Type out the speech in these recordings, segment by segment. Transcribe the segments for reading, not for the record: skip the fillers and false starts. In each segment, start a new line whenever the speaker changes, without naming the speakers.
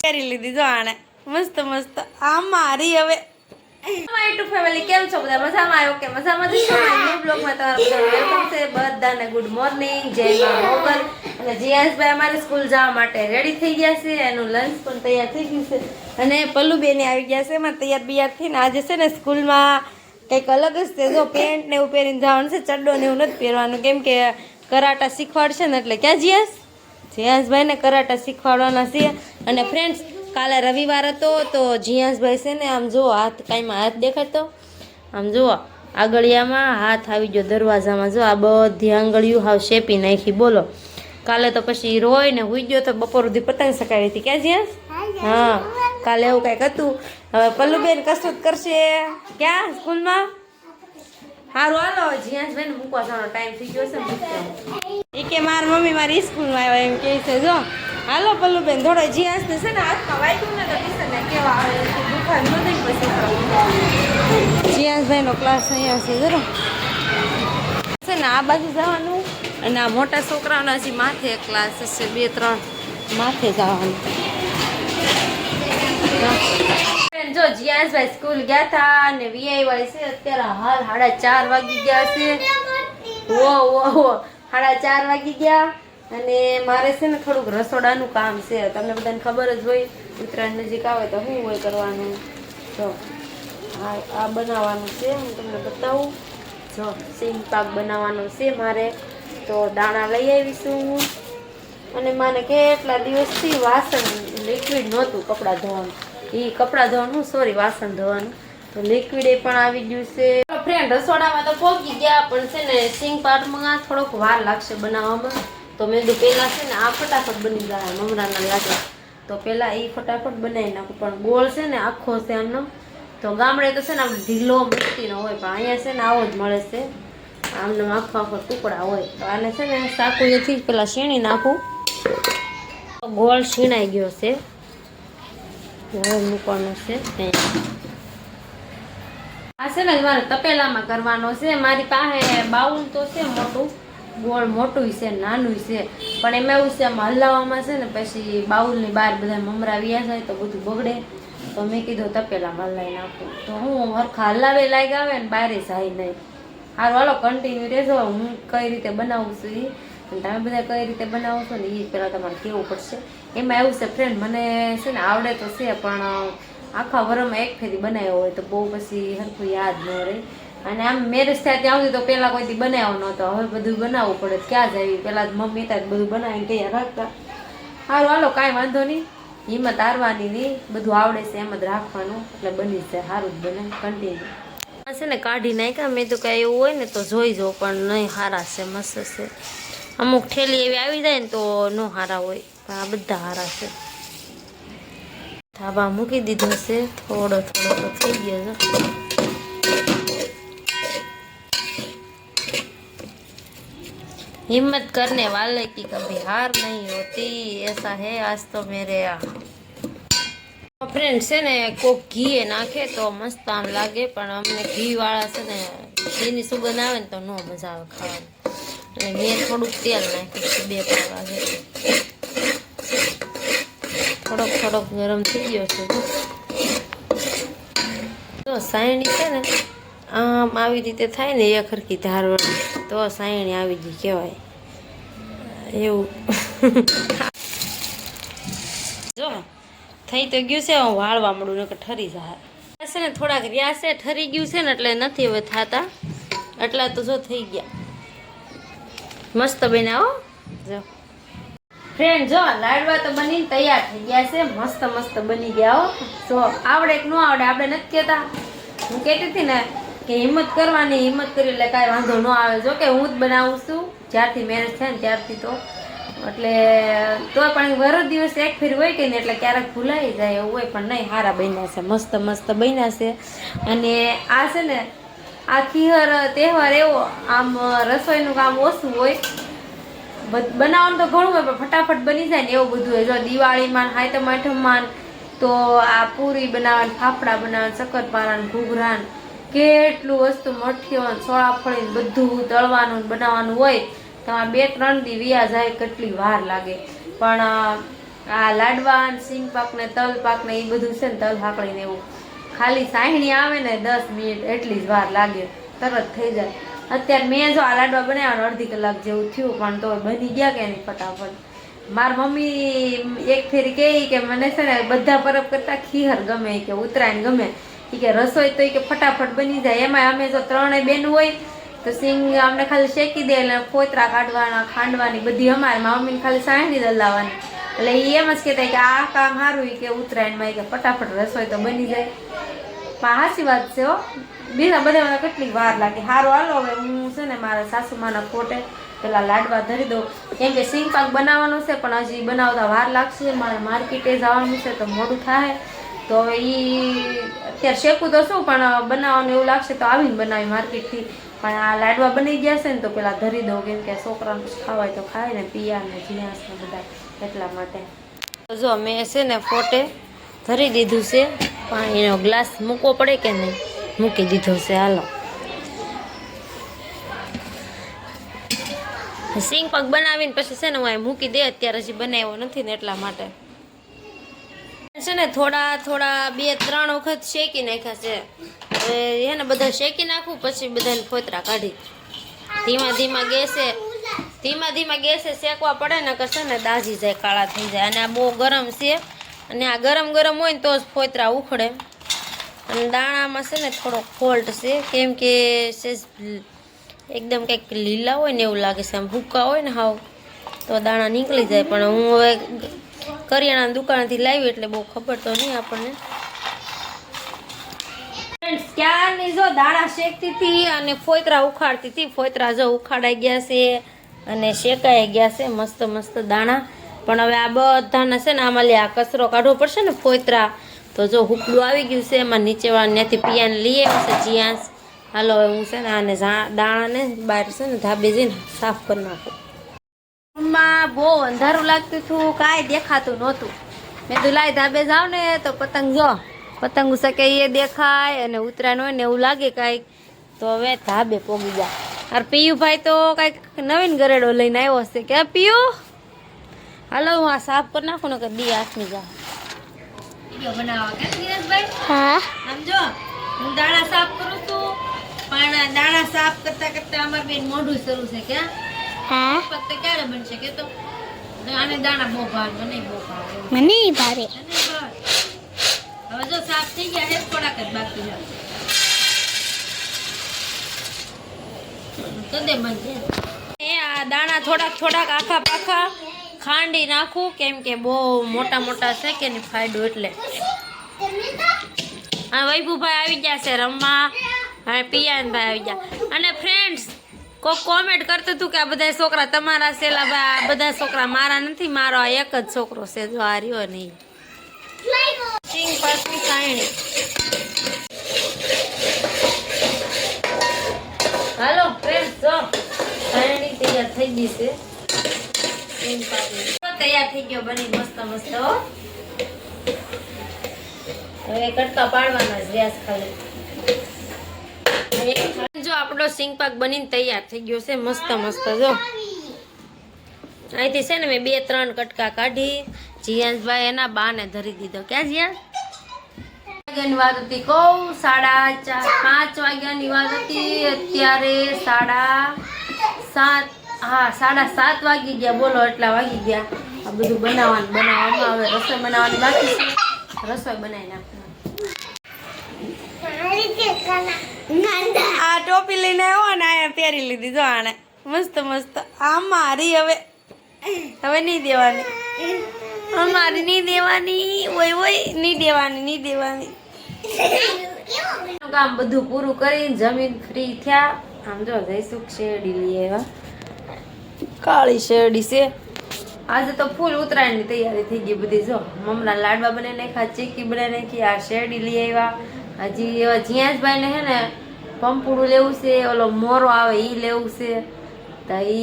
કરી લીધી જો આને મસ્ત મસ્ત આ મારી હવે યુટ્યુબ ફેમિલી કેમ છો બધા મજામાં આવ્યો કે મજામાં જ છો ન્યુ બ્લોગ માં તમારું બધાનું વેલકમ છે બધાને ગુડ મોર્નિંગ જય મા મોગલ અને જીયાસભાઈ અમારી સ્કૂલ જવા માટે રેડી થઈ ગયા છે એનું લંચ પણ તૈયાર થઈ ગયું છે અને પલ્લુબેન આવી ગયા છે એમાં તૈયાર થઈને આજે છે ને સ્કૂલમાં કંઈક અલગ જ છે જો પેન્ટ ને એવું પહેરીને જવાનું છે ચડ્ડો ને એવું નથી પહેરવાનું કેમ કે કરાટા શીખવાડશે ને એટલે ક્યાં જીયાસભાઈને કરાટા શીખવાડવાના છે અને ફ્રેન્ડ્સ કાલે રવિવાર હતો તો જીયાસભાઈ છે ને આમ જુઓ હાથ કાંઈમાં હાથ દેખાડતો આમ જુઓ આંગળિયામાં હાથ આવી ગયો દરવાજામાં જો આ બધી આંગળીઓ હાવ શેપી નાખી બોલો કાલે તો પછી રોય ને હુઈ ગયો તો બપોર સુધી પતંગ સકાવી હતી ક્યાં જીયાસ હા કાલે એવું કંઈક હતું હવે પલ્લુબેન કસરત કરશે ક્યાં સ્કૂલમાં સારું હાલો જીયાસભાઈને મૂકવા જવાનો ટાઈમ થઈ ગયો છે એ કે મારી મમ્મી મારી સ્કૂલમાં આવ્યા એમ કહે છે જો હાલો પલ્લુબેન થોડો જીયાસને છે ને હાથમાં વાગ્યું ને તો ટીચરને કેવા આવે દુખાન નથી પછી જીયાસભાઈનો ક્લાસ અહીંયા છે જરો છે ને આ બાજુ જવાનું અને આ મોટા છોકરાઓના હજી માથે ક્લાસ છે 2-3 માથે જવાનું જો જીયાસભાઈ સ્કૂલ ગયા હતા અને વીઆઈ વાળી છે અત્યારે હાલ 4:30 વાગી ગયા છે ઓ 4:30 વાગી ગયા અને મારે છે ને થોડુંક રસોડાનું કામ છે તમને બધાને ખબર જ હોય ઉત્તરાયણ નજીક આવે તો શું હોય કરવાનું જો આ બનાવવાનું છે હું તમને બતાવું જો સિંગ પાક બનાવવાનો છે મારે તો દાણા લઈ આવીશું હું અને મને કેટલા દિવસથી વાસણ લિક્વિડ નહોતું કપડાં ધોવાનું એ કપડાં ધોવાનું સોરી વાસણ ધોવાનું તો લિક્વિડ એ પણ આવી ગયું છે ફ્રેન્ડ રસોડામાં તો પહોંચી ગયા પણ છે ને સિંગ પાકમાં થોડોક વાર લાગશે બનાવવામાં તો મેં તો પહેલાં છે ને આ ફટાફટ બની જાય મમરાના લાગે તો પહેલાં એ ફટાફટ બનાવી નાખું પણ ગોળ છે ને આખો છે આમનો તો ગામડે તો છે ને આમ ઢીલો મસ્તીનો હોય પણ અહીંયા છે ને આવો જ મળે છે આમને આખો ટુકડા હોય તો આને છે ને સાકુએથી જ પહેલાં છીણી નાખું ગોળ છીણાઈ ગયો છે હવે મૂકવાનો છે આ છે ને મારે તપેલામાં કરવાનો છે મારી પાસે બાઉલ તો છે મોટું ગોળ મોટું છે નાનું છે પણ એમાં એવું છે આમાં હલાવવામાં છે ને પછી બાઉલની બહાર બધા મમરા વ્યા જાય તો બધું બગડે તો મેં કીધું તપેલામાં હલાવી નાખું તો હું હરખા હલાવે લાગી આવે ને બહાર જાય નહીં સારું હાલો કન્ટિન્યુ રહેજો હું કઈ રીતે બનાવું છું એ તમે બધા કઈ રીતે બનાવો છો ને એ પહેલાં તમારે કહેવું પડશે એમાં એવું છે ફ્રેન્ડ મને છે ને આવડે તો છે પણ આખા વરમાં એક ફેરી બનાવ્યો હોય તો બહુ પછી હરખું યાદ ન રહે અને આમ મેરેજ થાય ત્યાં સુધી તો પહેલાં કોઈથી બનાવ્યો નહોતો હવે બધું બનાવવું પડે ક્યાં જાય પહેલાં જ મમ્મી ત્યાં બધું બનાવીને તૈયાર રાખતા સારું હાલો કાંઈ વાંધો નહીં હિંમત હારવાની નહીં બધું આવડે છે એમ જ રાખવાનું એટલે બની જાય સારું જ બને કન્ટિન્યુ છે ને કાઢી નાખ્યા મેં તો કાંઈ એવું હોય ને તો જોઈ જાઉં પણ નહીં સારા છે મસ્ત છે અમુક ઠેલી એવી આવી જાય ને તો ન સારા હોય પણ આ બધા સારા છે ધાબા મૂકી દીધો છે થોડો થઈ ગયો છે हिम्मत करने वाले की कभी हार नहीं होती ऐसा है आज तो मेरे फ्रेंड છે ને કોક ઘી નાખે તો મસ્ત આમ લાગે પણ અમને ઘી વાળા છે ને ઘીની સુગંધ આવે ને તો નો મજા આવે ખાવાની અને મેં થોડુંક તેલ નાખ્યું છે 2 પાવા થોડોક ગરમ થઈ ગયો છે તો સાયણી છે ને આમ આવી રીતે થાય ને એક હરખી ધારવાળી તો સાયણી આવી ગઈ કહેવાય એવું જો થઈ તો ગયું છે હું વાળવા મળું ને કે ઠરી જાય છે ને થોડાક રહ્યા છે ઠરી ગયું છે ને એટલે નથી હવે થતા એટલા તો જો થઈ ગયા મસ્ત બનાવો જો ફ્રેન્ડ જો લાડવા તો બનીને તૈયાર થઈ ગયા છે મસ્ત બની ગયા હો જો આવડે કે ન આવડે આપણે નથી કહેતા હું કહેતી હતી ને કે હિંમત કરવાની હિંમત કરી એટલે કાંઈ વાંધો ન આવે જો કે હું જ બનાવું છું જ્યારથી મેરેજ થાય ને ત્યારથી તો એટલે તો પણ વરસ દિવસ એક ફેર હોય કે ને એટલે ક્યારેક ભૂલાઈ જાય એવું હોય પણ નહીં સારા બન્યા છે મસ્ત બન્યા છે અને આ છે ને આ ખીહર તહેવાર એવો આમ રસોઈનું કામ ઓછું હોય બનાવવાનું તો ઘણું હોય પણ ફટાફટ બની જાય ને એવું બધું હોય જો દિવાળીમાં હાયતમ આઠમમાં તો આ પૂરી બનાવવાની ફાફડા બનાવવાની શક્કરપારા ઘૂઘરા કેટલું વસ્તુ મઠીઓ સોળાફળી બધું તળવાનું બનાવવાનું હોય તમારે 2-3 દી વ્યા જાય કેટલી વાર લાગે પણ આ લાડવા સિંગ પાક ને તલ પાક ને એ બધું છે ને તલ હાકડી ને એવું ખાલી સાહણી આવે ને 10 મિનિટ એટલી જ વાર લાગે, તરત થઈ જાય. અત્યારે મેં જો આ લાડવા બનાવ્યા અડધી કલાક જેવું થયું પણ તો બની ગયા કે નહીં ફટાફટ. મારી મમ્મી એક ફેરી કહે કે મને છે ને બધા પરબ કરતા ખીહર ગમે કે ઉત્તરાયણ ગમે કે રસોઈ તો કે ફટાફટ બની જાય. એમાં અમે જો 3 બેન હોય તો સિંગ અમને ખાલી શેકી દે એટલે ફોતરા કાઢવાના ખાંડવાની બધી અમારે મમ્મીને ખાલી સાહણી દલાવવાની. એટલે એ એમ જ કહેતા કે આ કામ સારું કે ઉત્તરાયણમાં કે ફટાફટ રસોઈ તો બની જાય. પણ સાચી વાત છે હો, બીજા બધા કેટલી વાર લાગે. સારું હાલો હવે હું છે ને મારા સાસુમાના કોટે પેલા લાડવા ધરી દઉં કેમ કે સિંગ પાક બનાવવાનો છે પણ હજી બનાવતા વાર લાગશે. મારે માર્કેટે જવાનું છે તો મોડું થાય. તો હવે એ અત્યારે શેકું તો શું પણ બનાવવાનું એવું લાગશે તો આવીને બનાવી માર્કેટથી. પણ આ લાડવા બની ગયા છે ને તો પેલા ધરી દઉં કેમ કે છોકરાને ખાવાય તો ખાય ને પિયા ને જીયાસ ને બધા એટલા માટે. જો મેં છે ને ફોટે ધરી દીધું છે પાણીનો ગ્લાસ મૂકવો પડે કે નહીં, મૂકી દીધો છે. હાલો સિંગ પાક બનાવીને પછી છે ને હું અહીં મૂકી દે, અત્યારે હજી બનાવ્યો નથી ને એટલા માટે છે ને થોડા 2-3 વખત શેકી નાખ્યા છે. હવે એને બધા શેકી નાખું પછી બધાને ફોતરા કાઢી ધીમા ગેસે શેકવા પડે ને કરશે ને દાજી જાય, કાળા થઈ જાય. અને આ બહુ ગરમ છે અને આ ગરમ હોય ને તો જ ફોતરા ઉખડે. અને દાણામાં છે ને થોડો ફોલ્ટ છે કેમ કે એકદમ કંઈક લીલા હોય ને એવું લાગે છે, આમ ભૂકા હોય ને હાવ તો દાણા નીકળી જાય. પણ હું હવે કરિયાણાની દુકાનથી લાવી એટલે બહુ ખબર તો નહીં આપણને. ક્યારની જો દાણા શેકતી હતી અને ફોતરા ઉખાડતી હતી. ફોતરા જો ઉખાડાઈ ગયા છે અને શેકાઈ ગયા છે મસ્ત દાણા. પણ હવે આ બધાને છે ને આમાં આ કચરો કાઢવો પડશે ને ફોતરા. તો જો હુકડું આવી ગયું છે એમાં નીચેવાળા ત્યાંથી પિયાને લઈ આવશે જીયાસ. હાલો હવે હું છે ને આને દાણાને બહાર છે ને ધાબે જઈને સાફ કરી નાખું. રૂમમાં બહુ અંધારું લાગતું હતું, કાંઈ દેખાતું નહોતું. મેં તો લાઈ ધાબે જાવ ને તો પતંગ જો પતંગ શકે એ દેખાય અને ઉત્તરાયણ હોય ને એવું લાગે કાંઈક. તો હવે ધાબે પોગી જાય. અરે પિયુભાઈ તો કાંઈક નવીન ગરેડો લઈને આવ્યો હશે કે પિયુ. હાલો હું આ સાફ કરી નાખું ને કે દી હાથમી જા વિડીયો બનાવવા કે દિનેશભાઈ. હા સમજો હું દાણા સાફ કરું છું પણ દાણા સાફ કરતા અમાર બેન મોઢું શરૂ છે કે હા પત્તે ક્યારે બનશે કે તો આને દાણા બહુ ભાવે મને બહુ ભાવે મને ભાવે. હવે જો સાફ થઈ ગયા છે થોડાક જ બાકી છે તો દે બનશે. આ દાણા થોડાક આખા પાખા ખાંડી નાખું કેમ કે બહુ મોટા છે કે નહીં ફાયદો એટલે. હા વૈભુભાઈ આવી ગયા છે રમવા, હવે પિયાનભાઈ આવી ગયા. અને ફ્રેન્ડ્સ કોઈ કોમેન્ટ કરતું હતું કે આ બધા છોકરા તમારા છે. ભાઈ આ બધા છોકરા મારા નથી, મારો આ એક જ છોકરો છે જો આ રહ્યો નહીં. સિંગ પાકની સાયણી. હાલો ફ્રેન્ડ્સ જો સાયણી તૈયાર થઈ ગઈ છે. સિંગ પાકની તૈયાર થઈ ગયો બની મસ્ત હો. હવે કટકા પાડવાના જ ગેસ ખાલી. જો આપણો સિંગ પાક બનીને તૈયાર થઈ ગયો છે મસ્ત જો. અહીંથી છે ને મેં 2-3 કટકા કાઢી. જીયાંશભાઈ એના બાને ધરી દીધો. ક્યાં જીયાંશ? વાગ્યાની વાત હતી કહું 5:30 વાગ્યાની વાત હતી. અત્યારે 7:30 હા 7:30 વાગી ગયા. બોલો એટલા વાગી ગયા. આ બધું બનાવવામાં હવે રસોઈ બનાવવાની બાકી છે. રસોઈ બનાવી નાખવાની. આ ટોપી લઈને આવ્યો ને આ પહેરી લીધી જો આને મસ્ત આ મારી હવે નહીં દેવાની. અમારી નહીં દેવાની ઓય નહીં દેવાની. કામ બધું પૂરું કરીને જમીન ફ્રી થયા. આમ જો જઈશું શેરડી લઈ આવ્યા. કાળી શેરડી છે. આજે તો ફૂલ ઉત્તરાયણની તૈયારી થઈ ગઈ બધી. જો મમરા લાડવા બનાવી નાખ્યા, ચીકી બનાવી નાખી, આ શેરડી લઈ આવ્યા. હજી એવા જીયાંશભાઈ ને હે ને પંપુડું લેવું છે, ઓલો મોરો આવે એ લેવું છે. તો એ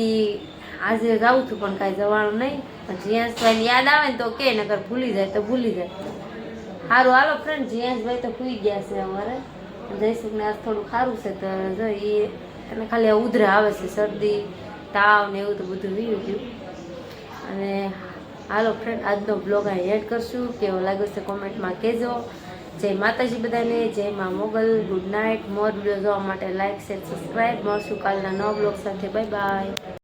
આજે જાઉં છું પણ કાંઈ જવાનું નહીં. જીયાંશભાઈને યાદ આવે ને તો કે નકર ભૂલી જાય. સારું હાલો ફ્રેન્ડ જીયાંશભાઈ તો સુઈ ગયા છે અમારે. જયસુખને આજ થોડું સારું છે તો જો એને ખાલી ઉધરા આવે છે, શરદી તાવ ને એવું તો બધું વીયું ગયું. અને હાલો ફ્રેન્ડ, આજનો બ્લોગ અહીં એડ કરશું. કેવો લાગ્યો છે કોમેન્ટમાં કહેજો. જય માતાજી બધાને, જય માં Mogal. Good night. More video જોવા માટે લાઇક શેર સબસ્ક્રાઈબ. મળશું કાલના નવા બ્લોગ સાથે. Bye bye.